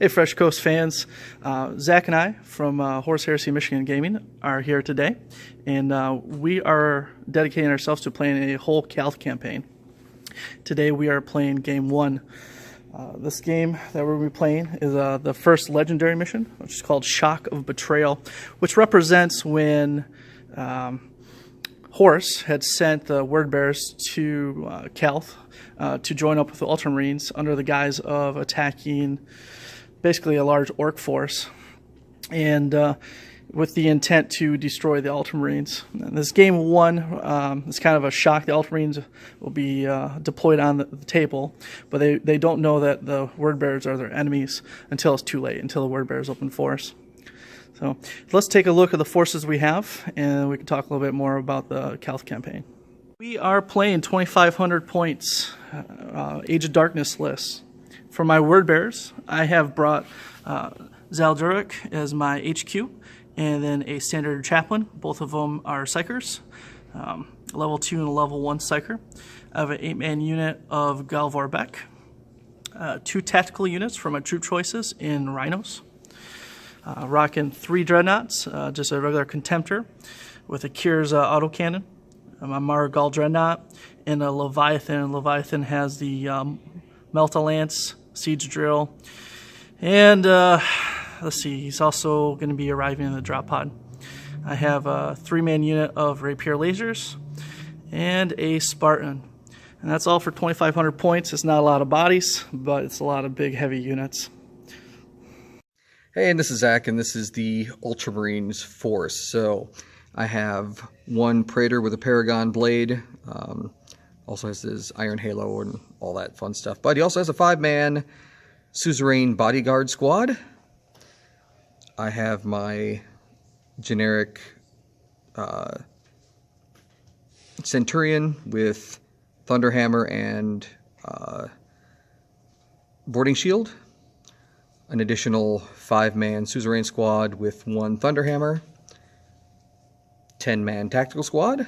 Hey, Fresh Coast fans. Zach and I from Horus Heresy Michigan Gaming are here today, and we are dedicating ourselves to playing a whole Calth campaign. Today we are playing Game 1. This game that we're going to be playing is the first legendary mission, which is called Shock of Betrayal, which represents when Horus had sent the word bearers to Calth to join up with the Ultramarines under the guise of attacking basically a large orc force, and with the intent to destroy the Ultramarines. And this Game 1 is kind of a shock. The Ultramarines will be deployed on the table, but they don't know that the word bearers are their enemies until it's too late, until the word bearers open force. So let's take a look at the forces we have, and we can talk a little bit more about the Calth campaign. We are playing 2,500 points Age of Darkness lists. For my word bearers, I have brought Zalduric as my HQ, and then a standard chaplain. Both of them are psychers, level 2 and a level 1 psycher. I have an 8-man unit of Galvar Beck, 2 tactical units for my troop choices in Rhinos. Rocking 3 dreadnoughts, just a regular contemptor with a Kier's autocannon, my Margal dreadnought, and a Leviathan. Leviathan has the Melta Lance, siege drill, and let's see, he's also going to be arriving in the drop pod. I have a 3-man unit of rapier lasers and a Spartan, and that's all for 2,500 points. It's not a lot of bodies, but it's a lot of big heavy units. Hey, and this is Zach, and this is the Ultramarines force. So I have 1 Praetor with a Paragon blade, also has his Iron Halo and all that fun stuff. But he also has a 5-man Suzerain Bodyguard squad. I have my generic Centurion with Thunderhammer and Boarding Shield. An additional 5-man Suzerain squad with 1 Thunderhammer. 10-man Tactical squad.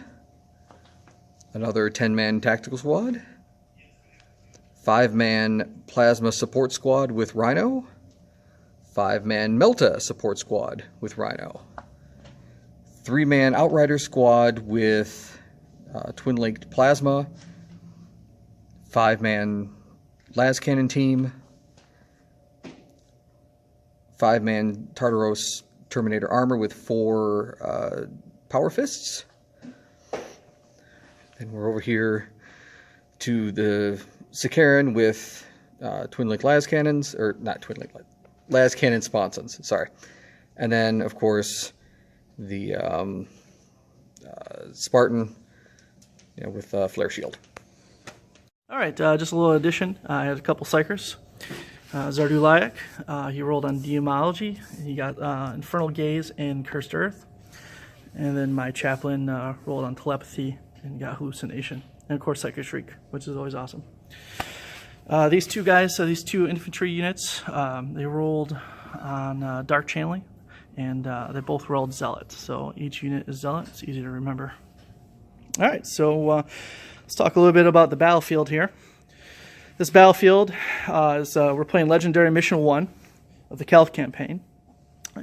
Another 10-man Tactical squad. 5-man Plasma Support squad with Rhino. 5-man Melta Support squad with Rhino. 3-man Outrider squad with Twin-Linked Plasma. 5-man Las Cannon team. 5-man Tartaros Terminator armor with 4 Power Fists. And we're over here to the Sicaran with Twin-Linked Las Cannons, or not Twin-Linked, Las Cannon sponsons, sorry. And then, of course, the Spartan, with Flare Shield. All right, just a little addition. I had a couple psychers. Zardulayak, he rolled on Demonology. He got Infernal Gaze and Cursed Earth. And then my chaplain rolled on Telepathy and got Hallucination. And of course Psychic Shriek, which is always awesome. These 2 guys, these 2 infantry units, they rolled on Dark Channeling, and they both rolled Zealot. So each unit is Zealot. It's easy to remember. All right, so let's talk a little bit about the battlefield here. This battlefield is, we're playing Legendary Mission 1 of the Calth campaign,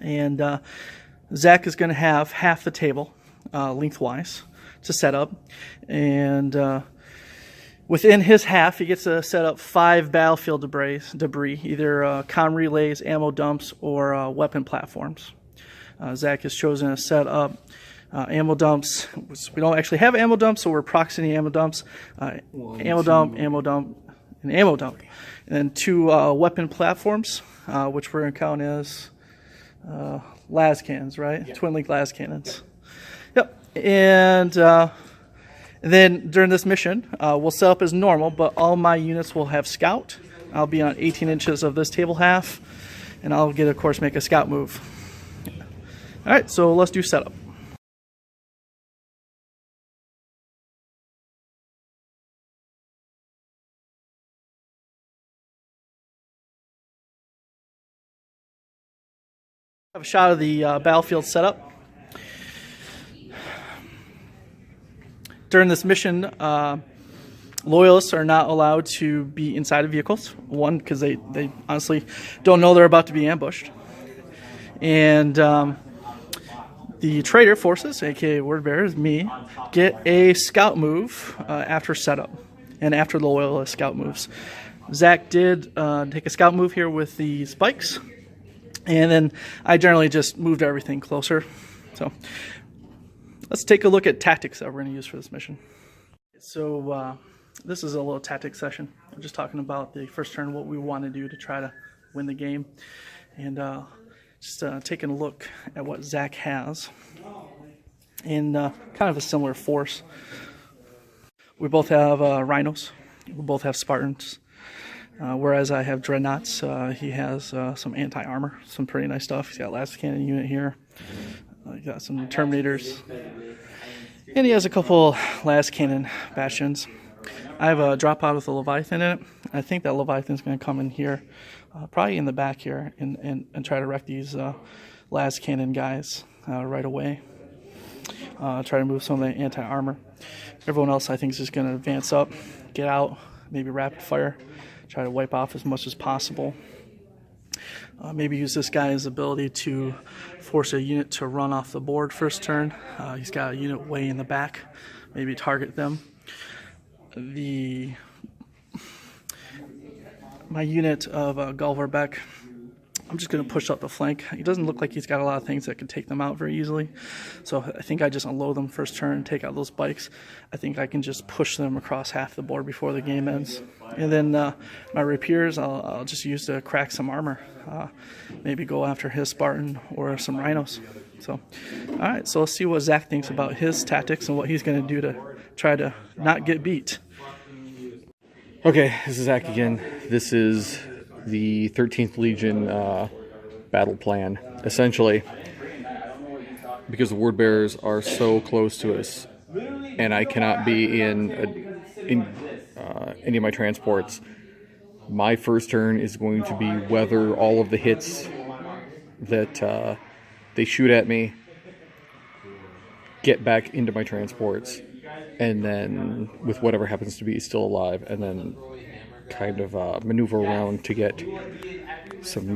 and Zach is going to have half the table lengthwise to set up, and within his half he gets to set up 5 battlefield debris, either comm relays, ammo dumps, or weapon platforms. Zach has chosen to set up ammo dumps. We don't actually have ammo dumps, so we're proxying ammo dumps. Ammo dump, and ammo dump, and then 2 weapon platforms, which we're going to count as las cannons, right? Yeah. Twin-Linked las cannons. Yep. And then during this mission, we'll set up as normal, but all my units will have scout. I'll be on 18 inches of this table half, and I'll get, of course, make a scout move. All right, so let's do setup. Have a shot of the battlefield setup. During this mission, Loyalists are not allowed to be inside of vehicles. One, because they honestly don't know they're about to be ambushed. And the traitor forces, aka word bearers, me, get a scout move after setup and after the loyalist scout moves. Zac did take a scout move here with the spikes, and then I generally just moved everything closer. So let's take a look at tactics that we're going to use for this mission. So this is a little tactics session. I'm just talking about the first turn, what we want to do to try to win the game, and just taking a look at what Zac has in kind of a similar force. We both have Rhinos. We both have Spartans. Whereas I have Dreadnoughts, he has some anti-armor, some pretty nice stuff. He's got last cannon unit here. He's got some Terminators. And he has a couple last cannon bastions. I have a drop out with a Leviathan in it. I think that Leviathan's going to come in here, probably in the back here, and try to wreck these last cannon guys right away. Try to move some of the anti-armor. Everyone else, I think, is just going to advance up, get out, maybe rapid fire, try to wipe off as much as possible. Maybe use this guy's ability to force a unit to run off the board first turn. He's got a unit way in the back. Maybe target them. My unit of Galvarbeck, I'm just going to push up the flank. He doesn't look like he's got a lot of things that can take them out very easily. So I think I just unload them first turn, take out those bikes. I think I can just push them across half the board before the game ends. And then my rapiers, I'll just use to crack some armor. Maybe go after his Spartan or some Rhinos. So, all right, so let's see what Zac thinks about his tactics and what he's going to do to try to not get beat. Okay, this is Zac again. This is the 13th Legion battle plan. Essentially, because the word bearers are so close to us, and I cannot be in any of my transports, my first turn is going to be weather all of the hits that they shoot at me, get back into my transports, and then with whatever happens to be still alive, and then kind of maneuver around to get some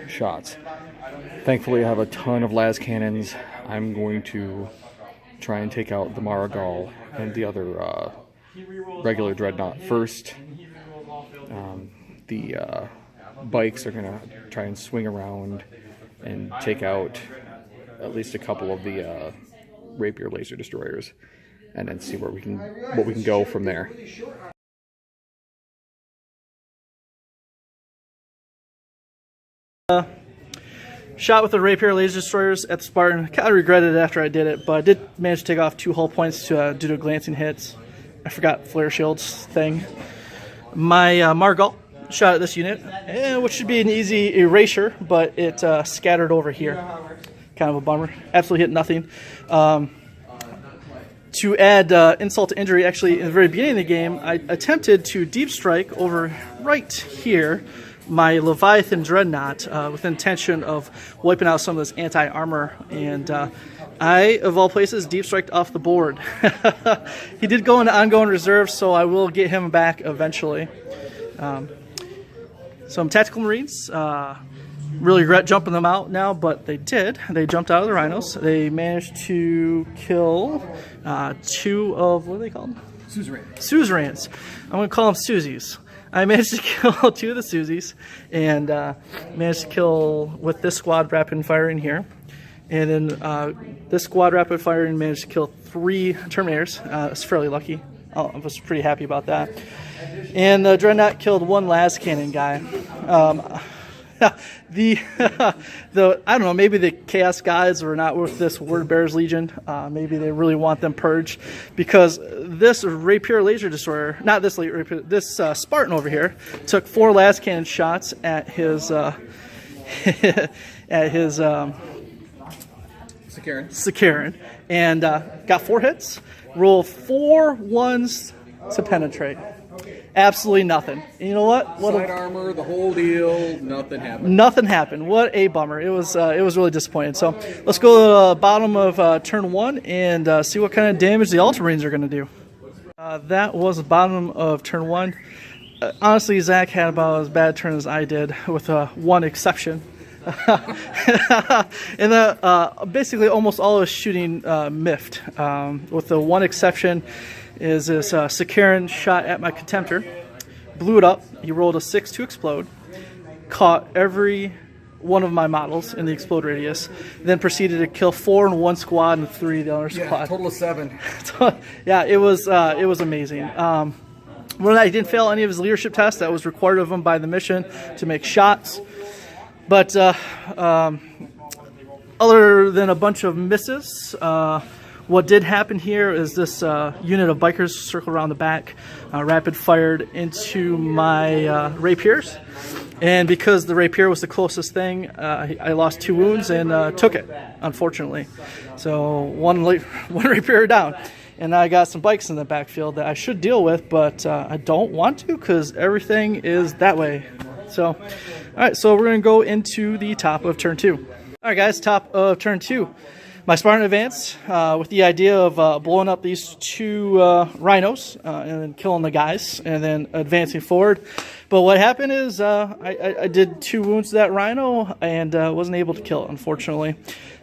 shots. Thankfully, I have a ton of las cannons. I'm going to try and take out the Marigal and the other regular dreadnought first. The bikes are going to try and swing around and take out at least a couple of the rapier laser destroyers, and then see where we can go from there. Shot with the rapier laser destroyers at the Spartan. Kind of regretted it after I did it, but I did manage to take off 2 hull points due to glancing hits. I forgot flare shields thing. My Margal shot at this unit, which should be an easy erasure, but it scattered over here. Kind of a bummer. Absolutely hit nothing. To add insult to injury, actually, in the very beginning of the game, I attempted to deep strike over right here my Leviathan Dreadnought with the intention of wiping out some of this anti-armor, and I, of all places, deep striked off the board. He did go into ongoing reserve, so I will get him back eventually. Some tactical Marines, really regret jumping them out now, but they did. They jumped out of the Rhinos. They managed to kill 2 of, what are they called? Suzerains. Suzerains. I'm going to call them Susies. I managed to kill 2 of the Susies, and managed to kill with this squad rapid firing here. And then this squad rapid firing managed to kill 3 Terminators. It's fairly lucky. I was pretty happy about that. And the Dreadnought killed 1 las cannon guy. I don't know, maybe the Chaos guys were not with this Word Bearers Legion. Maybe they really want them purged, because this rapier laser destroyer, not this rapier, this Spartan over here, took 4 las cannon shots at his Sakaran, and got 4 hits, rolled 4 1s to penetrate. Absolutely nothing. And you know what? Side armor, the whole deal, nothing happened. Nothing happened. What a bummer. It was really disappointing. So let's go to the bottom of turn 1 and see what kind of damage the Ultramarines are going to do. That was the bottom of turn 1. Honestly, Zach had about as bad a turn as I did, with one exception. And basically almost all his shooting miffed, with the one exception is this Sakaran shot at my Contemptor, blew it up. He rolled a 6 to explode, caught every one of my models in the explode radius, then proceeded to kill 4 in one squad and 3 in the other squad. Total of 7. Yeah, it was amazing. When I didn't fail any of his leadership tests that was required of him by the mission to make shots. But other than a bunch of misses, what did happen here is this unit of bikers circled around the back, rapid fired into my rapiers. And because the rapier was the closest thing, I lost 2 wounds and took it, unfortunately. So one rapier down. And I got some bikes in the backfield that I should deal with, but I don't want to because everything is that way. So, all right, so we're going to go into the top of turn 2. All right, guys, top of turn 2. My Spartan advanced with the idea of blowing up these 2 rhinos and then killing the guys and then advancing forward. But what happened is I did 2 wounds to that rhino and wasn't able to kill it, unfortunately.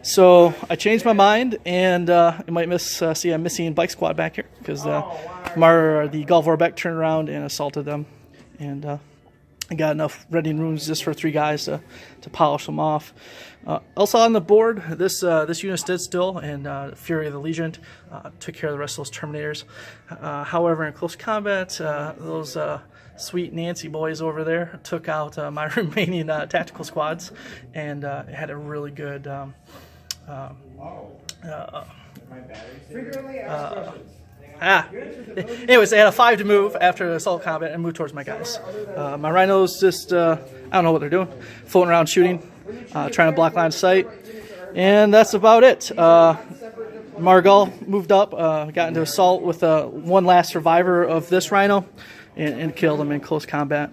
So I changed my mind, and you might see a missing bike squad back here because the Galvorbeck turned around and assaulted them. And I got enough ready runes just for 3 guys to polish them off. Also on the board, this unit stood still, and Fury of the Legion took care of the rest of those Terminators. However, in close combat, those sweet Nancy boys over there took out my remaining tactical squads, and had a really good anyways, they had a 5 to move after assault combat and move towards my guys. My rhinos just, I don't know what they're doing, floating around shooting, trying to block line of sight, and that's about it. Margal moved up, got into assault with one last survivor of this rhino, and killed him in close combat.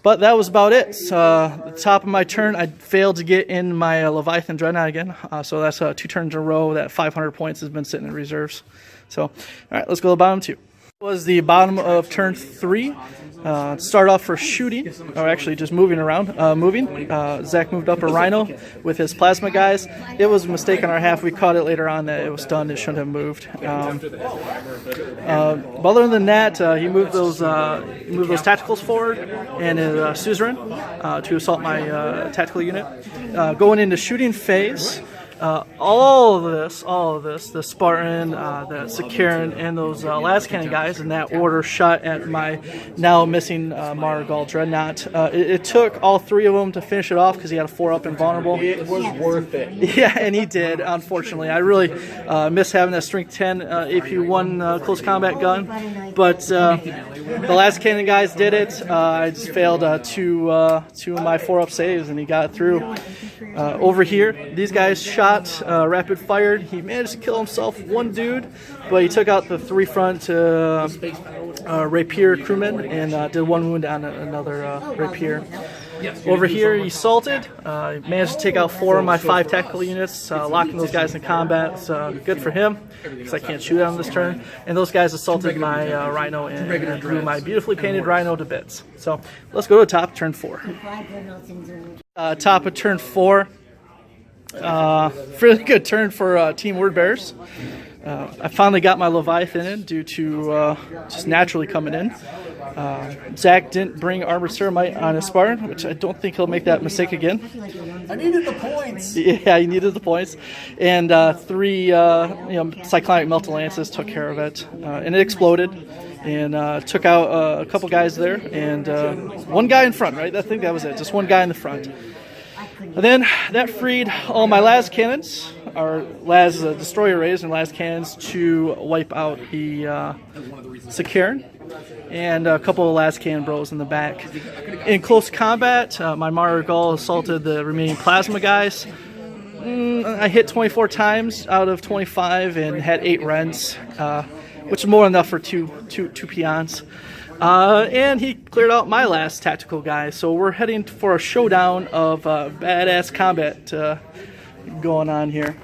But that was about it. The top of my turn, I failed to get in my Leviathan Dreadnought again, so that's 2 turns in a row. That 500 points has been sitting in reserves. So, all right, let's go to the bottom 2. Was the bottom of turn 3. Start off for shooting, or actually just moving around. Zach moved up a rhino with his plasma guys. It was a mistake on our half. We caught it later on that it was stunned. It shouldn't have moved. Other than that, he moved those tacticals forward and his suzerain to assault my tactical unit. Going into shooting phase. All of this, the Spartan, the Sakaran, and those las cannon guys in that order shot at my now missing Margal Dreadnought. It took all 3 of them to finish it off because he had a 4-up invulnerable. It was worth it. Yeah, and he did, unfortunately. I really miss having that Strength 10 AP1 close combat gun, but the las cannon guys did it. I just failed 2 of my 4-up saves, and he got through. Over here, these guys shot rapid fired. He managed to kill himself 1 dude, but he took out the 3 front rapier crewmen and did 1 wound on another rapier. Over here, he assaulted. Managed to take out 4 of my 5 tactical units, locking those guys in combat. So good for him, because I can't shoot at him this turn. And those guys assaulted my rhino and drew my beautifully painted rhino to bits. So let's go to the top, turn 4. Top of turn 4. Really good turn for Team Word Bearers. I finally got my Leviathan in due to just naturally coming in. Zach didn't bring Armored Ceramite on his Spartan, which I don't think he'll make that mistake again. I needed the points. Yeah, he needed the points. And 3 Cyclonic Melta Lances took care of it. And it exploded and took out a couple guys there. And 1 guy in front, right? I think that was it. Just 1 guy in the front. And then that freed all my las cannons, or las destroyer rays and las cannons, to wipe out the Sakaran and a couple of las cannon bros in the back. In close combat, my Margal assaulted the remaining plasma guys. I hit 24 times out of 25 and had 8 rends, which is more than enough for two peons. And he cleared out my last tactical guy, so we're heading for a showdown of badass combat going on here.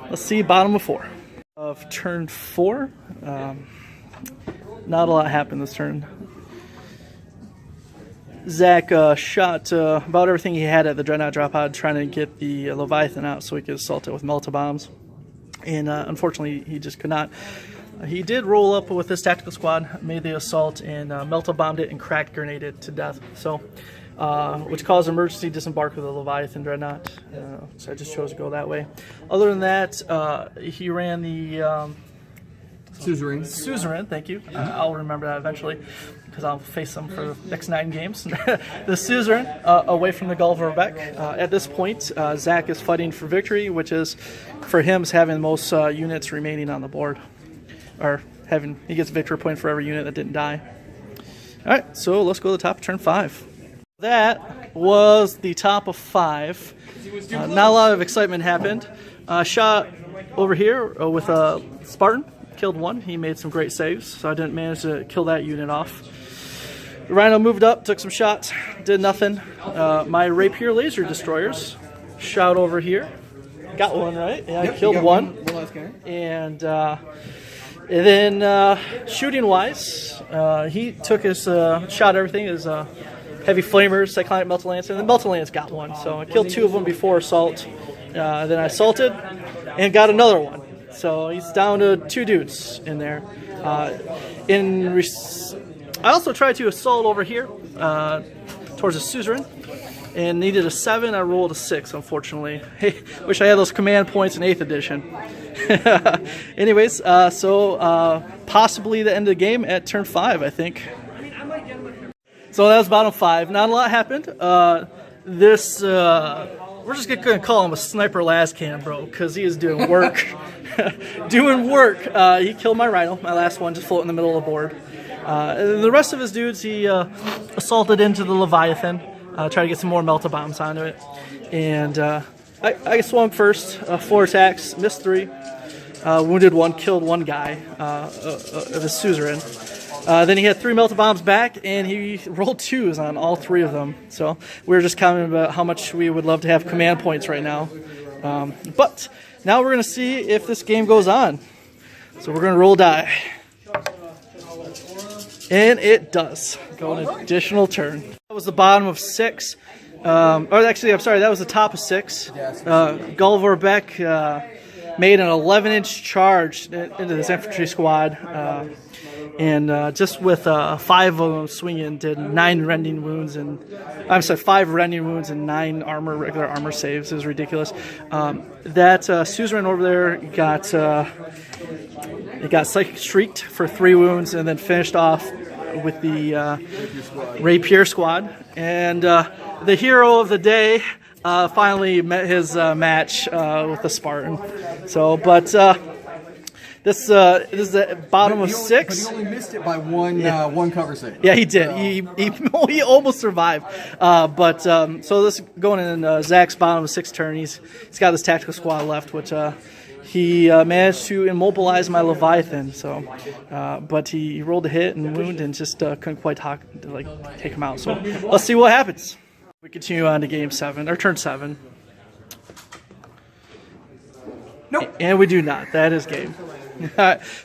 Let's see, bottom of 4. Of turn 4, not a lot happened this turn. Zac shot about everything he had at the Dreadnought drop pod, trying to get the Leviathan out so he could assault it with melta-bombs. And unfortunately, he just could not. He did roll up with his tactical squad, made the assault, and melta-bombed it and cracked grenaded it to death. So, which caused emergency disembark with the Leviathan Dreadnought. So I just chose to go that way. Other than that, he ran the Suzerain, thank you. I'll remember that eventually, because I'll face them for the next 9 games. The Suzerain away from the Gulf of Rebek. At this point, Zac is fighting for victory, which is, for him, is having the most units remaining on the board. Or he gets a victory point for every unit that didn't die. Alright, so let's go to the top of turn 5. That was the top of 5. Not a lot of excitement happened. Shot over here with a Spartan. Killed one. He made some great saves, so I didn't manage to kill that unit off. The Rhino moved up, took some shots, did nothing. My Rapier laser destroyers shot over here. Got one, right? Yeah, I killed one. And then shooting-wise, he took his shot everything, his heavy flamers, cyclonic melta lance, and the melta lance got one. So I killed 2 of them before assault. Then I assaulted and got another one. So he's down to 2 dudes in there. I also tried to assault over here towards the Suzerain and needed a 7. I rolled a 6, unfortunately. Hey, wish I had those command points in 8th edition. Anyways, so possibly the end of the game at turn 5, I think. So that was bottom 5. Not a lot happened. We're just going to call him a sniper last cam, bro, because he is doing work. Doing work. He killed my Rhino, my last one, just floating in the middle of the board. The rest of his dudes, he assaulted into the Leviathan, tried to get some more melta bombs onto it. And I swung first, 4 attacks, missed 3, wounded 1, killed 1 guy of his Suzerain. Then he had 3 melta bombs back, and he rolled 2s on all 3 of them. So we were just commenting about how much we would love to have command points right now. But now we're going to see if this game goes on. So we're going to roll die. And it does. Go an additional turn. That was the bottom of 6. Or actually, I'm sorry, that was the top of 6. Gulliver Beck made an 11-inch charge into this infantry squad. And just with 5 of them swinging, did 9 rending wounds and 5 rending wounds and 9 regular armor saves. It was ridiculous. That Suzerain over there got psychic shrieked for 3 wounds and then finished off with the Rapier squad. And the hero of the day finally met his match with the Spartan. So, but. This is the bottom of 6. But he only missed it by one cover save. Yeah, he did. He almost survived. So this is going in Zac's bottom of 6 turn. He's got this tactical squad left, which he managed to immobilize my Leviathan. So, but he rolled a hit and wound and just couldn't quite take him out. So let's see what happens. We continue on to game 7 or turn 7. Nope. And we do not. That is game.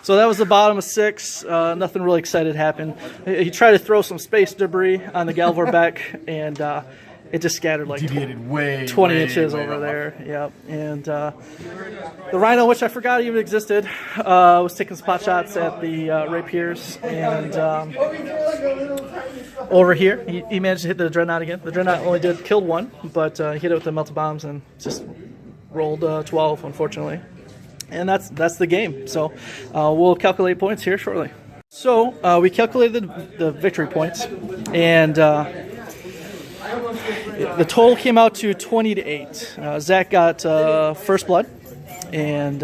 So that was the bottom of 6. Nothing really excited happened. He tried to throw some space debris on the Galvorbeck, and it just scattered like 20 inches over there. Yep. And the Rhino, which I forgot even existed, was taking spot shots at the Rapiers. And over here, he managed to hit the Dreadnought again. The Dreadnought only killed 1, but he hit it with the melta bombs and just rolled 12, unfortunately. And that's the game. So we'll calculate points here shortly. So we calculated the victory points, and the total came out to 20-8. Zac got first blood, and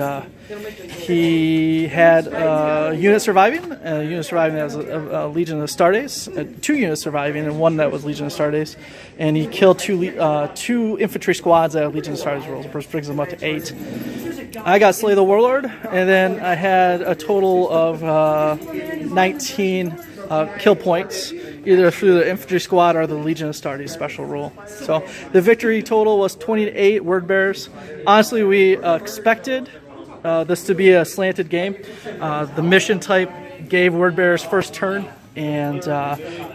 he had a unit surviving as a Legion of Astartes, 2 units surviving, and 1 that was Legion of Astartes, and he killed 2 infantry squads that had Legion of Astartes rolls, which brings them up to 8. I got Slay the Warlord, and then I had a total of 19 kill points, either through the infantry squad or the Legion of Astartes special rule. So the victory total was 20-8 Word Bearers. Honestly, we expected this to be a slanted game. The mission type gave Word Bearers first turn and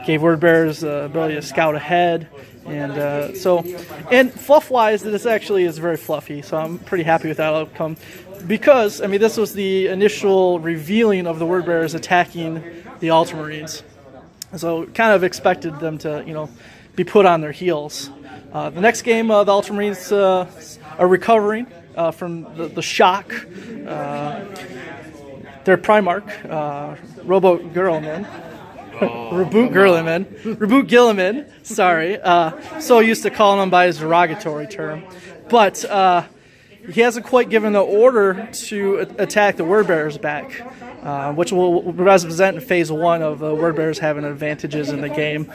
gave Word Bearers the ability to scout ahead. And and fluff-wise, this actually is very fluffy, so I'm pretty happy with that outcome. Because, I mean, this was the initial revealing of the Word Bearers attacking the Ultramarines. So kind of expected them to, be put on their heels. The next game, the Ultramarines are recovering from the shock. Their Primarch, Reboot Gilliman, sorry. So used to calling him by his derogatory term. But he hasn't quite given the order to attack the Word Bearers back, which will represent in Phase 1 of the Word Bearers having advantages in the game.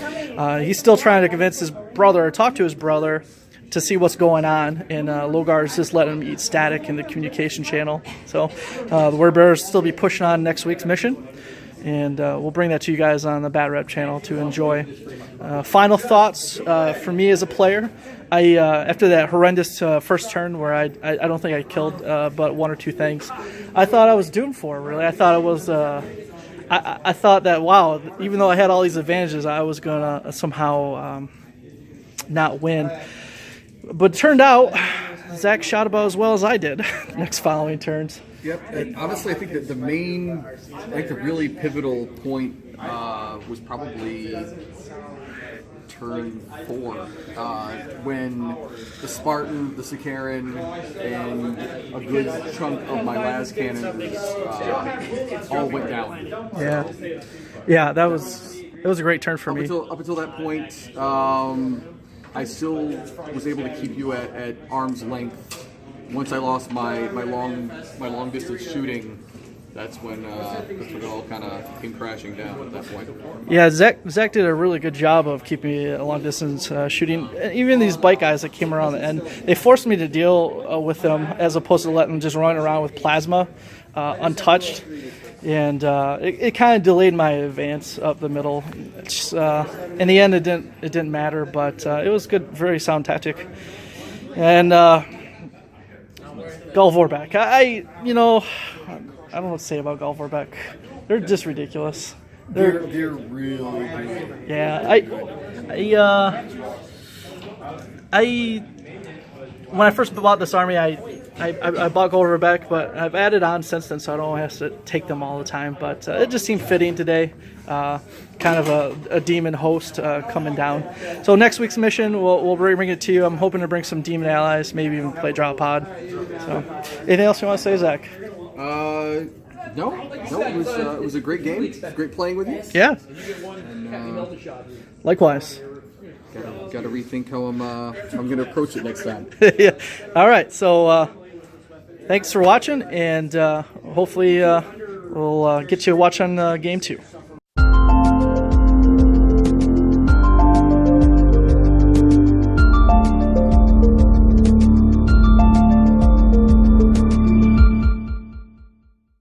He's still trying to convince his brother, or talk to his brother, to see what's going on, and Logar's just letting him eat static in the communication channel. So the Word Bearers will still be pushing on next week's mission, and we'll bring that to you guys on the Bat Rep channel to enjoy. Final thoughts for me as a player. After that horrendous first turn where I don't think I killed but one or two things, I thought I was doomed for it, really. I thought it was I thought that, wow, even though I had all these advantages, I was going to somehow not win. But it turned out Zac shot about as well as I did next following turns. Yep, and honestly, I think that the really pivotal point was probably turn 4, when the Spartan, the Sicaran, and a good chunk of my las cannons all went down. Yeah, it was a great turn for me. Up until that point, I still was able to keep you at arm's length. Once I lost my long distance shooting, that's when it all kind of came crashing down at that point. Yeah, Zac did a really good job of keeping me at long distance shooting. Even these bike guys that came around the end, they forced me to deal with them as opposed to letting them just run around with plasma untouched. And it kind of delayed my advance up the middle. In the end, it didn't matter, but it was good, very sound tactic. And Gulf Vorbeck, I don't know what to say about Gulf Vorbeck. They're just ridiculous. They're really good. Yeah, when I first bought this army, I bought Vorbeck, but I've added on since then, so I don't have to take them all the time. But it just seemed fitting today, kind of a demon host coming down. So next week's mission, we'll bring it to you. I'm hoping to bring some demon allies, maybe even play drop pod. So, anything else you want to say, Zac? No, it was a great game. It was great playing with you. Yeah. And, likewise. Got to rethink how I'm going to approach it next time. Yeah. All right. So thanks for watching, and hopefully we'll get you to watch on Game 2.